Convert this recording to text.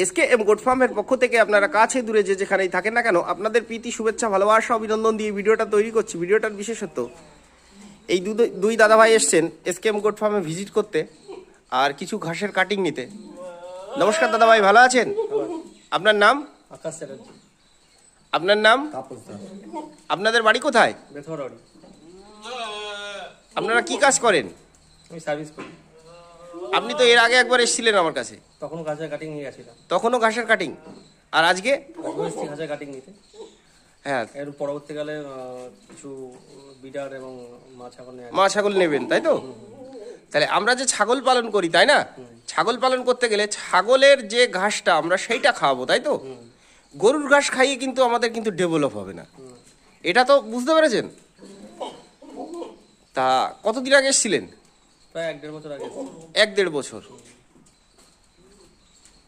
S.K.M goat ফার্মের পক্ষ থেকে আপনারা কাছে দূরে যে যেখানেই থাকেন না কেন আপনাদের প্রীতি শুভেচ্ছা ভালোবাসা অভিনন্দন দিয়ে ভিডিওটা তৈরি করছি। ভিডিওটার বিশেষত্ব এই দুই দাদাভাই এসছেন S.K.M গোট ফার্মে ভিজিট করতে আর কিছু ঘাসের কাটিং নিতে। নমস্কার দাদাভাই, ভালো আছেন? আপনার নাম? আকাশ চ্যাটার্জি। আপনার নাম? আপনাদের বাড়ি কোথায়? বেথরবাড়ি। আপনারা কি কাজ করেন? আমি সার্ভিস করি। আপনি তো এর আগে একবার এসেছিলেন আমার কাছে, তখনও ঘাসের কাটিং নিয়ে গেছিলাম। তখনও ঘাসের কাটিং, আর আজকে এসেছি ঘাসের কাটিং নিতে। হ্যাঁ, এর পরবর্তীকালে কিছু বিডার এবং মা ছাগল নেবেন, তাই তো? তাহলে আমরা যে ছাগল পালন করি, তাই না? ছাগল পালন করতে গেলে ছাগলের যে ঘাসটা আমরা সেইটা খাওয়াবো, তাই তো? গরুর ঘাস খাইয়ে কিন্তু আমাদের কিন্তু ডেভেলপ হবে না, এটা তো বুঝতে পেরেছেন? তা কতদিন আগে এসেছিলেন? প্রায় 1-1.5 বছর আগে। 1-1.5 বছর।